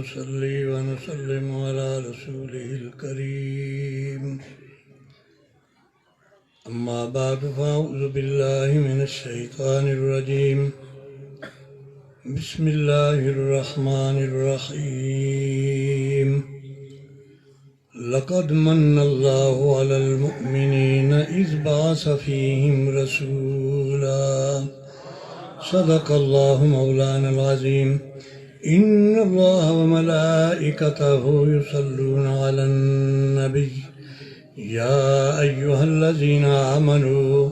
ونصلي ونسلم على رسوله الكريم أما بعد فأعوذ بالله من الشيطان الرجيم بسم الله الرحمن الرحيم لقد من الله على المؤمنين إذ بعث فيهم رسولا صدق الله مولانا العظيم إن الله وملائكته يصلون على النبي يا أيها الذين آمنوا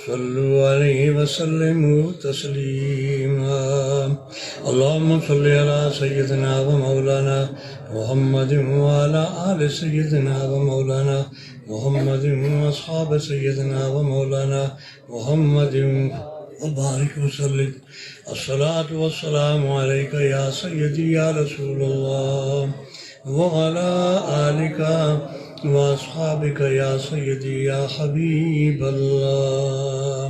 صلوا عليه وسلموا تسليما اللهم صل على سيدنا ومولانا محمد وعلى آل سيدنا ومولانا محمد وأصحاب سيدنا ومولانا محمد وبارك وسلم الصلاة والسلام عليك يا سيدي يا رسول الله وعلى آلك وأصحابك يا سيدي يا حبيب اللہ.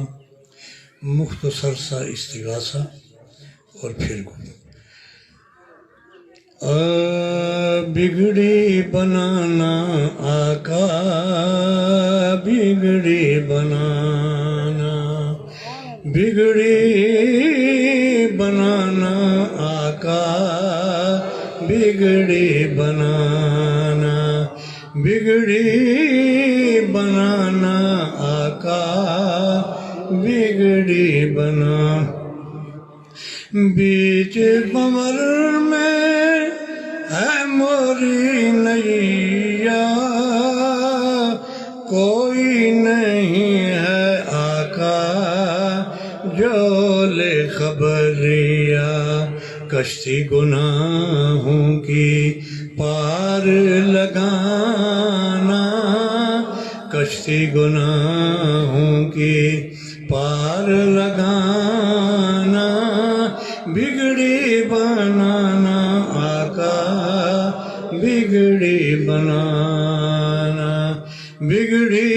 مختصر سا استغاثہ اور پھر بگڑی بنانا آقا بگڑی بنانا بگڑی بنانا آقا بگڑی بنانا بگڑی بنانا آقا بگڑی بنا بیچ بمر میں ہے موری نیا کوئی نہیں ہے آقا جو لے خبریا کشتی گناہوں کی پار لگانا کشتی گناہوں کی پار لگانا بگڑی بنانا آقا بگڑی بنانا بگڑی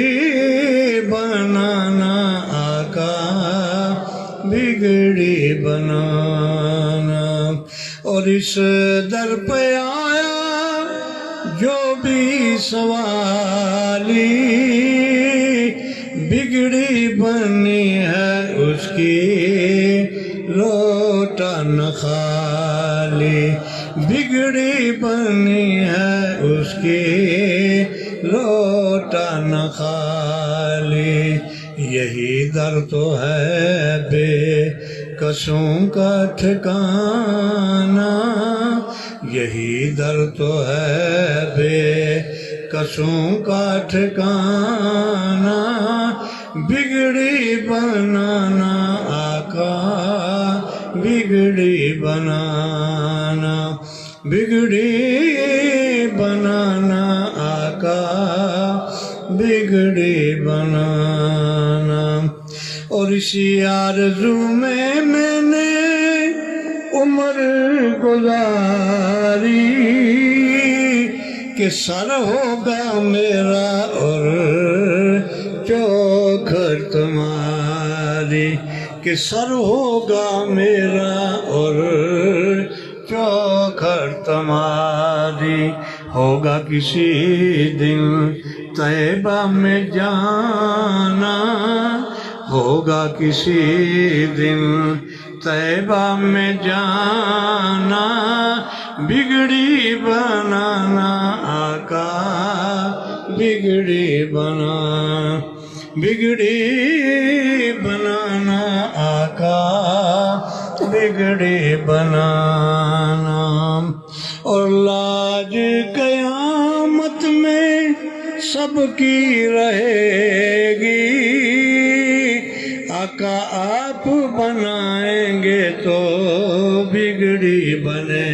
بنانا آقا بگڑی بنانا. اور اس در پہ آیا جو بھی سوالی بگڑی بنی ہے اس کی لوٹا نہ خالی بگڑی بنی ہے اس کی لوٹا نہ خالی. یہی در تو ہے بے کسوں کا ٹھکانا یہی در تو ہے بے کسوں کا ٹھکانا بگڑی بنانا آقا بگڑی بنانا بگڑی بنانا آقا بگڑی بنانا. اور اسی آرزو میں نے عمر گزاری کہ سر ہوگا میرا اور چوکھر تمہاری کہ سر ہوگا میرا اور چوکھر تمہاری. ہوگا کسی دن طیبہ میں جانا ہوگا کسی دن طیبہ میں جانا بگڑی بنانا آقا بگڑی بنا بگڑی بنانا آقا بگڑی بنانا. اور لاج قیامت میں سب کی رہے گی آقا آپ بنائیں گے تو بگڑی بنے.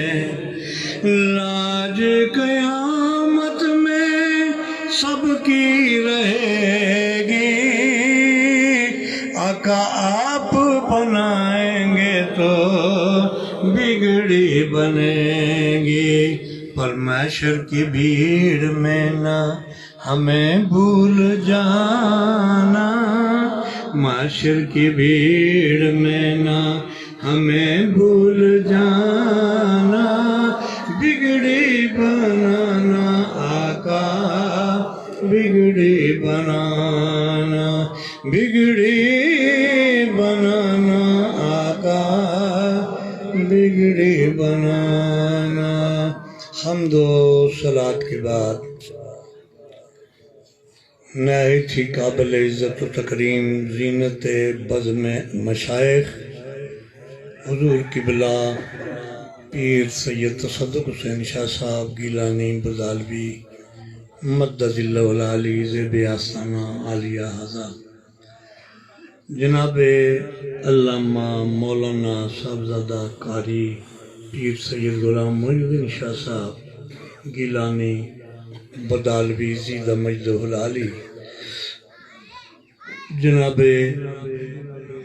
لاج قیامت میں سب کی رہے گی آقا آپ بنائیں گے تو بگڑی بنے گی. پر محشر کی بھیڑ میں نہ ہمیں بھول جانا معاشر کی بھیڑ میں نہ ہمیں بھول جانا بنانا آقا بگڑی بنانا بگڑی بنانا آقا بگڑی بنانا حمد و صلات کے بعد نہایت ہی قابل عزت و تکریم زینت بزم مشائخ حضور قبلہ پیر سید تصدق حسین شاہ صاحب گیلانی بزالوی مدد اللہ العالی زیب آستانہ عالیہ حضا جناب علامہ مولانا صاحبزادہ قاری پیر سید غلام محی الدین شاہ صاحب گیلانی بدالوی زیدہ مجدہ العالی جناب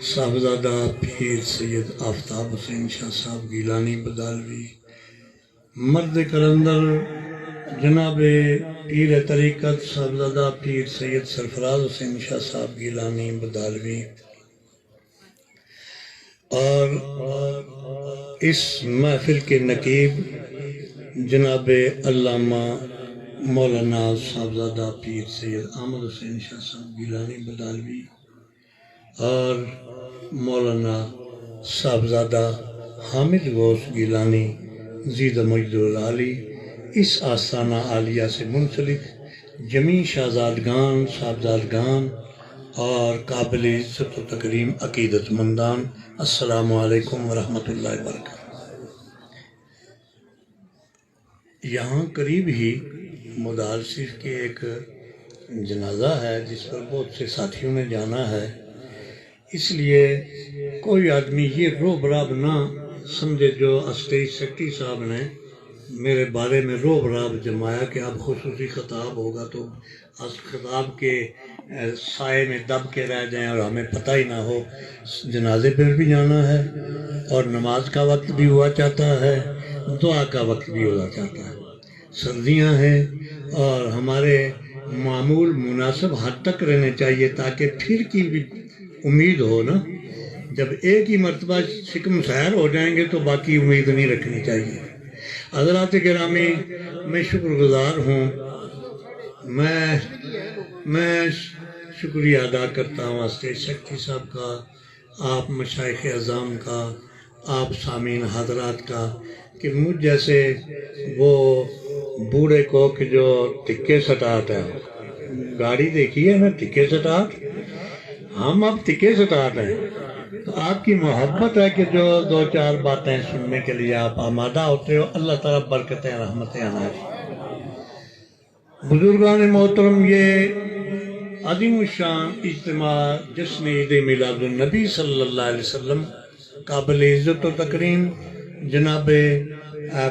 صاحبزادہ پیر سید آفتاب حسین شاہ صاحب گیلانی بدالوی مرد کلندر جناب پیر طریقت صاحبزادہ پیر سید سرفراز حسین شاہ صاحب گیلانی بدالوی اور اس محفل کے نقیب جناب علامہ مولانا صاحبزادہ پیر سید احمد حسین شاہ صاحب گیلانی بدالوی اور مولانا صاحبزادہ حامد غوث گیلانی زیدہ مجدہ العالی اس آستانہ عالیہ سے منسلک جمیع شہزادگان صاحبزادگان اور قابل عزت و تکریم عقیدت مندان السلام علیکم ورحمۃ اللہ وبرکاتہ۔ یہاں قریب ہی مدار شریف کے ایک جنازہ ہے جس پر بہت سے ساتھیوں نے جانا ہے، اس لیے کوئی آدمی یہ روب راب نہ سمجھے جو اسٹیج سیکرٹری صاحب نے میرے بارے میں روب راب جمایا کہ اب خصوصی خطاب ہوگا تو اس خطاب کے سائے میں دب کے رہ جائیں اور ہمیں پتہ ہی نہ ہو۔ جنازے پر بھی جانا ہے اور نماز کا وقت بھی ہوا چاہتا ہے، دعا کا وقت بھی ہوا چاہتا ہے، سردیاں ہیں اور ہمارے معمول مناسب حد تک رہنے چاہیے تاکہ پھر کی بھی امید ہو نا۔ جب ایک ہی مرتبہ شکم سیر ہو جائیں گے تو باقی امید نہیں رکھنی چاہیے۔ حضرات گرامی، میں شکر گزار ہوں، میں شکریہ ادا کرتا ہوں اسٹیج سیکرٹری صاحب کا، آپ مشائخ اعظام کا، آپ سامعین حضرات کا کہ مجھ جیسے وہ بوڑھے کو کہ جو تکے سٹاٹ ہے، گاڑی دیکھی ہے نا تکے سٹاٹ، ہم اب تکے سٹاٹ ہیں، تو آپ کی محبت ہے کہ جو دو چار باتیں سننے کے لیے آپ آمادہ ہوتے ہو۔ اللہ تعالیٰ برکتیں رحمتیں عنایت۔ بزرگان محترم، یہ عظیم الشان اجتماع جشن عید میلاد النبی صلی اللہ علیہ وسلم قابل عزت و تکریم جناب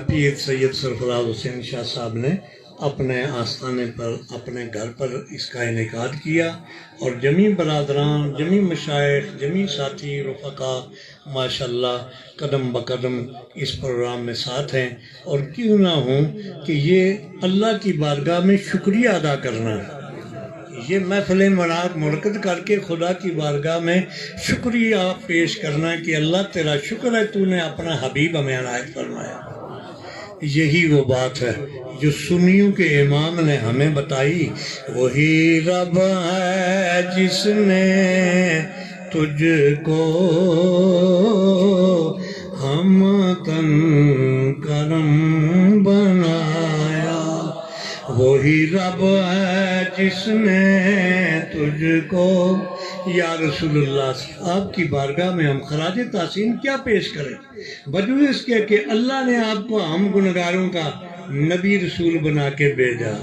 پیر سید سرفراز حسین شاہ صاحب نے اپنے آستانے پر اپنے گھر پر اس کا انعقاد کیا اور جمیع برادران، جمیع مشائخ، جمیع ساتھی رفقا ماشاءاللہ قدم بقدم اس پروگرام میں ساتھ ہیں، اور کیوں نہ ہوں کہ یہ اللہ کی بارگاہ میں شکریہ ادا کرنا ہے، یہ محفل منعقد کر کے خدا کی بارگاہ میں شکریہ پیش کرنا ہے کہ اللہ تیرا شکر ہے تو نے اپنا حبیب ہمیں عنایت فرمایا۔ یہی وہ بات ہے جو سنیوں کے امام نے ہمیں بتائی، وہی رب ہے جس نے تجھ کو ہم تن کرم بنایا، وہی رب ہے جس نے تجھ کو۔ یا رسول اللہ، آپ کی بارگاہ میں ہم خراج تحسین کیا پیش کریں بجوز اس کے کہ اللہ نے آپ کو ہم گنہگاروں کا نبی رسول بنا کے بھیجا۔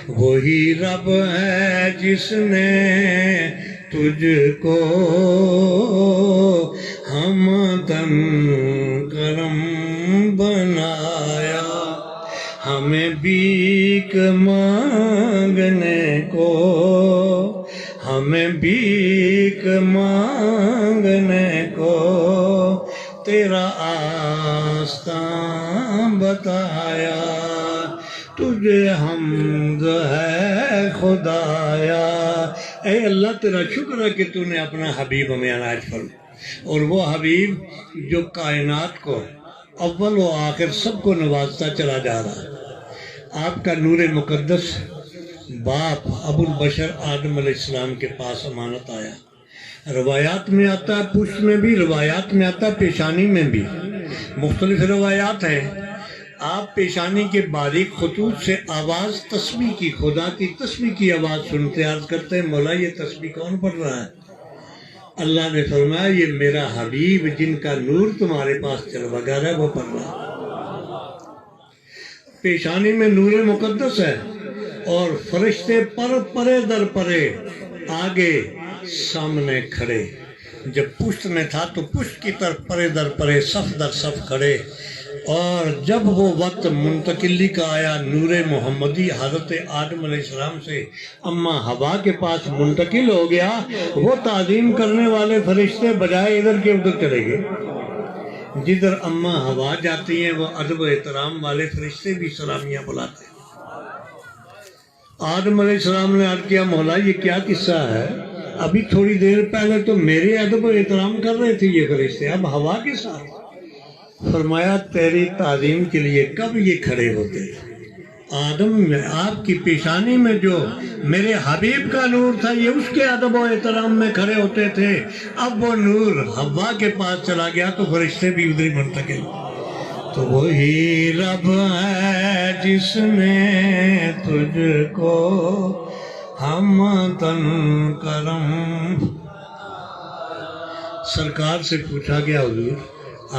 وہی رب ہے جس نے تجھ کو ہم تن کرم بنایا، ہمیں بھیک مانگنے کو، ہمیں بھیک مانگنے کو تیرا آستان بتایا، تجھے حمد ہے خدایا۔ اے اللہ تیرا شکر ہے کہ تو نے اپنا حبیب ہمیں عنایت فرمایا، اور وہ حبیب جو کائنات کو اول و آخر سب کو نوازتا چلا جا رہا ہے، آپ کا نور مقدس باپ ابو البشر آدم علیہ السلام کے پاس امانت آیا۔ روایات میں آتا ہے پشت میں بھی، روایات میں آتا ہے پیشانی میں بھی، مختلف روایات ہیں۔ آپ پیشانی کے باریک خطوط سے آواز تسبیح کی، خدا کی تسبیح کی آواز سنتے، عرض کرتے ہیں مولا یہ تسبیح کون پڑھ رہا ہے؟ اللہ نے فرمایا یہ میرا حبیب جن کا نور تمہارے پاس چلوگر ہے وہ پڑھ رہا ہے۔ پیشانی میں نور مقدس ہے اور فرشتے پرے در پرے آگے سامنے کھڑے۔ جب پشت میں تھا تو پشت کی طرف پرے در پرے صف در صف کھڑے، اور جب وہ وقت منتقلی کا آیا نور محمدی حضرت آدم علیہ السلام سے اماں حوا کے پاس منتقل ہو گیا، وہ تعظیم کرنے والے فرشتے بجائے ادھر کے ادھر چلے گئے۔ جدھر اماں حوا جاتی ہیں وہ ادب و احترام والے فرشتے بھی سلامیاں بلاتے ہیں۔ آدم علیہ السلام نے عرض کیا مولا یہ کیا قصہ ہے؟ ابھی تھوڑی دیر پہلے تو میرے ادب و احترام کر رہے تھے یہ فرشتے، اب حوا کے ساتھ۔ فرمایا تیری تعظیم کے لیے کب یہ کھڑے ہوتے؟ آدم میں آپ کی پیشانی میں جو میرے حبیب کا نور تھا یہ اس کے ادب و احترام میں کھڑے ہوتے تھے، اب وہ نور حوا کے پاس چلا گیا تو فرشتے بھی ادھر منتقل۔ تو وہی رب ہے جس نے تجھ کو ہم تن کرم۔ سرکار سے پوچھا گیا حضور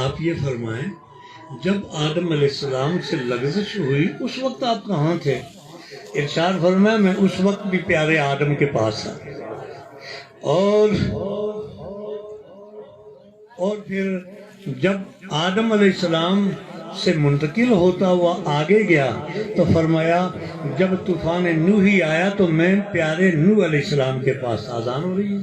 آپ یہ فرمائیں جب آدم علیہ السلام سے لغزش ہوئی اس وقت آپ کہاں تھے؟ ارشاد فرمایا میں اس وقت بھی پیارے آدم کے پاس تھا، اور پھر جب آدم علیہ السلام سے منتقل ہوتا ہوا آگے گیا تو فرمایا جب طوفان نوحی آیا تو میں پیارے نوح علیہ السلام کے پاس آذان ہو رہی ہے۔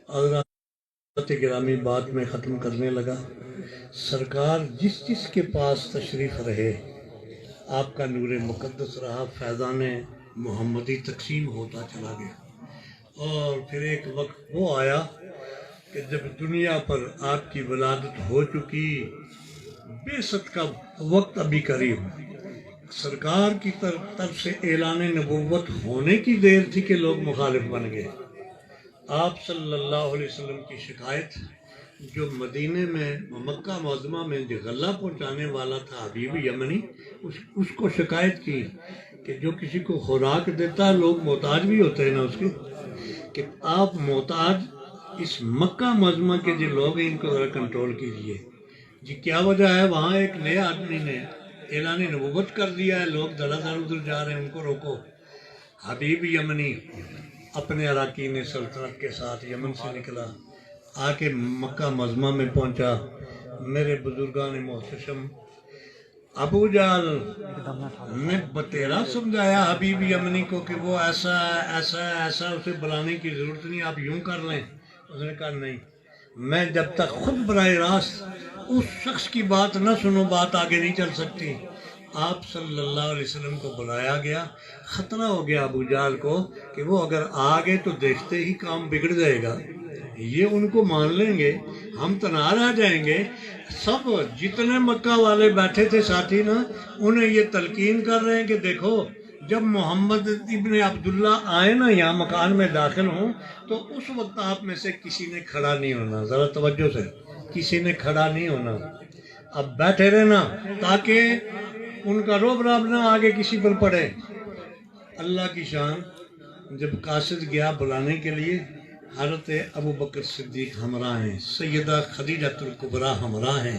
حضرات گرامی بات میں ختم کرنے لگا۔ سرکار جس جس کے پاس تشریف رہے آپ کا نور مقدس رہا، فیضان محمدی تقسیم ہوتا چلا گیا، اور پھر ایک وقت وہ آیا کہ جب دنیا پر آپ کی ولادت ہو چکی، بعثت کا وقت ابھی قریب، سرکار کی طرف سے اعلان نبوت ہونے کی دیر تھی کہ لوگ مخالف بن گئے۔ آپ صلی اللہ علیہ وسلم کی شکایت جو مدینے میں مکہ معظمہ میں جو غلہ پہنچانے والا تھا حبیب یمنی، اس کو شکایت کی کہ جو کسی کو خوراک دیتا ہے لوگ محتاج بھی ہوتے ہیں نا اس کے، کہ آپ محتاج اس مکہ معظمہ کے جو لوگ ہیں ان کو ذرا کنٹرول کیجئے۔ جی کیا وجہ ہے؟ وہاں ایک نئے آدمی نے اعلان نبوت کر دیا ہے، لوگ دھڑا دھڑ ادھر جا رہے ہیں، ان کو روکو۔ حبیب یمنی اپنے اراکین سلطنت کے ساتھ یمن سے نکلا، آ کے مکہ معظمہ میں پہنچا، میرے بزرگان محتشم، ابو جہل نے بتیرا سمجھایا حبیبی امنی کو کہ وہ ایسا ایسا ایسا، اسے بلانے کی ضرورت نہیں، آپ یوں کر لیں۔ اس نے کہا نہیں، میں جب تک خود براہ راست اس شخص کی بات نہ سنو بات آگے نہیں چل سکتی۔ آپ صلی اللہ علیہ وسلم کو بلایا گیا، خطرہ ہو گیا ابو جہل کو کہ وہ اگر آگے تو دیکھتے ہی کام بگڑ جائے گا، یہ ان کو مان لیں گے، ہم تنہا رہ جائیں گے۔ سب جتنے مکہ والے بیٹھے تھے ساتھی نا، انہیں یہ تلقین کر رہے ہیں کہ دیکھو جب محمد ابن عبداللہ آئے نا یہاں مکان میں داخل ہوں تو اس وقت آپ میں سے کسی نے کھڑا نہیں ہونا، ذرا توجہ سے، کسی نے کھڑا نہیں ہونا، اب بیٹھے رہنا تاکہ ان کا روب راب نہ آگے کسی پر پڑے۔ اللہ کی شان، جب قاصد گیا بلانے کے لیے، حضرت ابو بکر صدیق ہمراہ ہیں، سیدہ خدیجہ الکبریٰ ہمراہ ہیں۔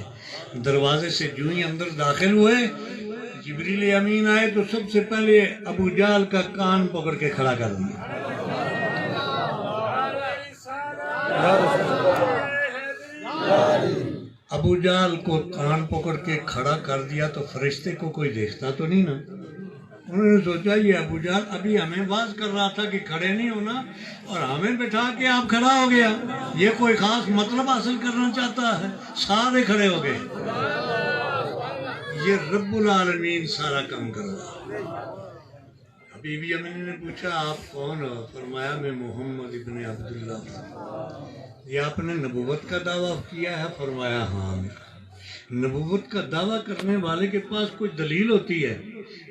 دروازے سے جو ہی اندر داخل ہوئے، جبریل امین آئے تو سب سے پہلے ابو جہل کا کان پکڑ کے کھڑا کر دیا۔ ابو جہل کو کان پکڑ کے کھڑا کر دیا تو فرشتے کو کوئی دیکھتا تو نہیں نا، انہوں نے سوچا یہ ابو جہل ابھی ہمیں باز کر رہا تھا کہ کھڑے نہیں ہونا اور ہمیں بٹھا کے آپ کھڑا ہو گیا، یہ کوئی خاص مطلب حاصل کرنا چاہتا ہے۔ سارے کھڑے ہو گئے، یہ رب العالمین سارا کام کر رہا۔ بی بی امین نے پوچھا آپ کون ہو؟ فرمایا میں محمد ابن عبداللہ ہوں۔ یہ آپ نے نبوت کا دعویٰ کیا ہے؟ فرمایا ہاں۔ نبوت کا دعویٰ کرنے والے کے پاس کوئی دلیل ہوتی ہے؟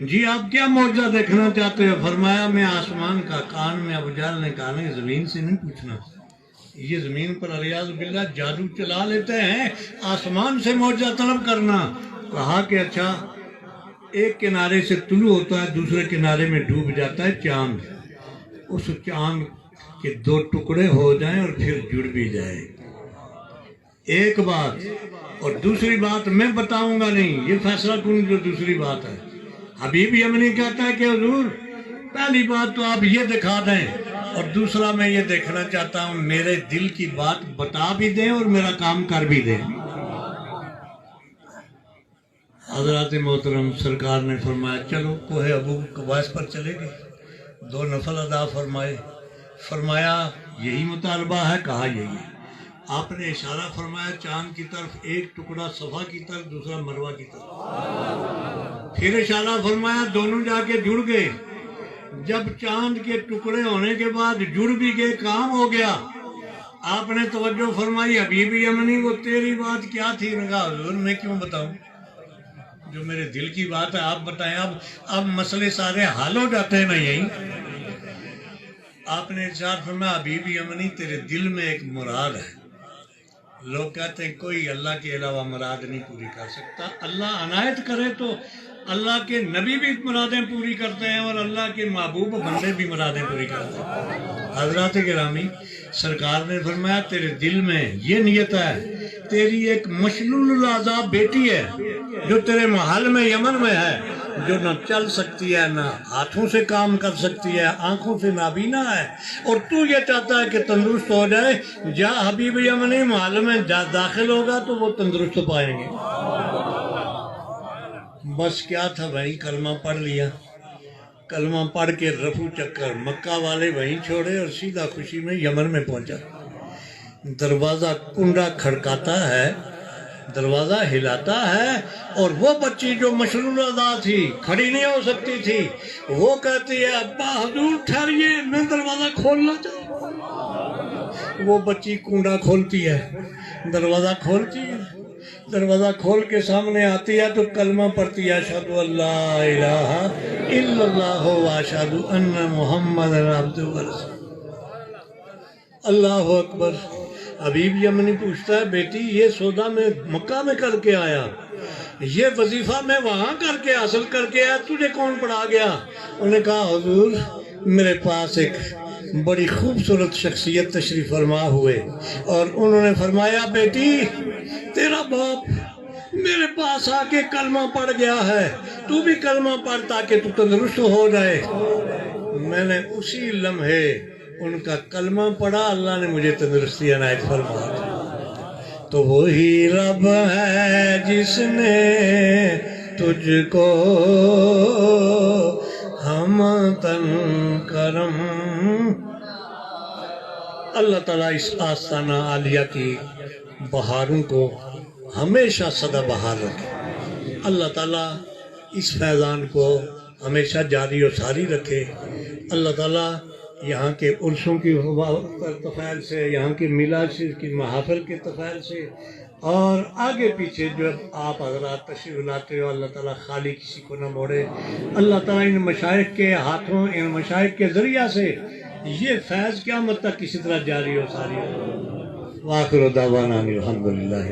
جی آپ کیا معجزہ دیکھنا چاہتے ہو؟ فرمایا میں آسمان کا۔ کان میں ابو جہل نے کہا نہیں، زمین سے نہیں پوچھنا، یہ زمین پر الیاذ باللہ جادو چلا لیتے ہیں، آسمان سے معجزہ طلب کرنا۔ کہا کہ اچھا، ایک کنارے سے طلوع ہوتا ہے، دوسرے کنارے میں ڈوب جاتا ہے چاند، اس چاند کے دو ٹکڑے ہو جائیں اور پھر جڑ بھی جائے، ایک بات، اور دوسری بات میں بتاؤں گا نہیں، یہ فیصلہ کن جو دوسری بات ہے۔ حبیب یمنی کہتا ہے کہ حضور پہلی بات تو آپ یہ دکھا دیں، اور دوسرا میں یہ دیکھنا چاہتا ہوں میرے دل کی بات بتا بھی دیں اور میرا کام کر بھی دیں۔ حضرات محترم سرکار نے فرمایا چلو کوہ ابو قباس پر چلے گئے، 2 نفل ادا فرمائے، فرمایا یہی مطالبہ ہے؟ کہا یہی ہے۔ آپ نے اشارہ فرمایا چاند کی طرف، ایک ٹکڑا صفا کی طرف، دوسرا مروہ کی طرف، پھر اشارہ فرمایا، دونوں جا کے جڑ گئے۔ جب چاند کے ٹکڑے ہونے کے بعد جڑ بھی گئے، کام ہو گیا، آپ نے توجہ فرمائی، حبیب یمنی وہ تیری بات کیا تھی؟ نے کہا حضور میں کیوں بتاؤں، جو میرے دل کی بات ہے آپ بتائیں۔ اب مسئلے سارے حل ہو جاتے ہیں نا یہی۔ آپ نے ارشاد فرمایا حبیب یمنی تیرے دل میں ایک مراد ہے، لوگ کہتے ہیں کوئی اللہ کے علاوہ مراد نہیں پوری کر سکتا، اللہ عنایت کرے تو اللہ کے نبی بھی مرادیں پوری کرتے ہیں اور اللہ کے محبوب بندے بھی مرادیں پوری کرتے ہیں۔ حضرات گرامی سرکار نے فرمایا تیرے دل میں یہ نیت ہے، تیری ایک مشلول الاعضاء بیٹی ہے جو تیرے محل میں یمن میں ہے، جو نہ چل سکتی ہے، نہ ہاتھوں سے کام کر سکتی ہے، آنکھوں سے نابینا ہے، اور تو یہ چاہتا ہے کہ تندرست ہو جائے، جا حبیب یمنی محل میں داخل ہوگا تو وہ تندرست پائیں گے۔ بس کیا تھا بھائی، کلمہ پڑھ لیا، کلمہ پڑھ کے رفو چکر مکہ والے وہیں چھوڑے اور سیدھا خوشی میں یمن میں پہنچا۔ دروازہ کنڈا کھڑکاتا ہے، دروازہ ہلاتا ہے، اور وہ بچی جو مشلول اعضاء تھی، کھڑی نہیں ہو سکتی تھی، وہ کہتی ہے ابا حضور ٹھہریے میں دروازہ کھولنا چاہتی۔ وہ بچی کنڈا کھولتی ہے، دروازہ کھولتی ہے، دروازہ کھول کے سامنے آتی ہے تو کلمہ پڑھتی ہے اشہد ان لا الہ الا اللہ و اشہد ان محمد عبدہ و رسولہ۔ اللہ اکبر۔ حبیب یمنی پوچھتا ہے بیٹی یہ سودا میں مکہ میں کر کے آیا، یہ وظیفہ میں وہاں کر کے حاصل کر کے آیا، تجھے کون پڑھا گیا؟ انہوں نے کہا حضور میرے پاس ایک بڑی خوبصورت شخصیت تشریف فرما ہوئے اور انہوں نے فرمایا بیٹی تیرا باپ میرے پاس آ کے کلمہ پڑھ گیا ہے، تو بھی کلمہ پڑھ تاکہ تو تندرست ہو جائے۔ میں نے اسی لمحے ان کا کلمہ پڑھا، اللہ نے مجھے تندرستی عنایت فرما دی۔ تو وہی رب ہے جس نے تجھ کو ہم تن کرم. اللہ تعالیٰ اس آستانہ عالیہ کی بہاروں کو ہمیشہ سدا بہار رکھے. اللہ تعالیٰ اس فیضان کو ہمیشہ جاری و ساری رکھے. اللہ تعالیٰ یہاں کے عرسوں کی تفیل سے، یہاں کی میلاد کی محافل کے تفیل سے، اور آگے پیچھے جو آپ حضرات تشریف لاتے ہو، اللہ تعالیٰ خالی کسی کو نہ موڑے. اللہ تعالیٰ ان مشائخ کے ہاتھوں، ان مشائخ کے ذریعہ سے یہ فیض قیامت تک کسی طرح جاری و ساری ہو. وآخر دعوانا الحمدللہ.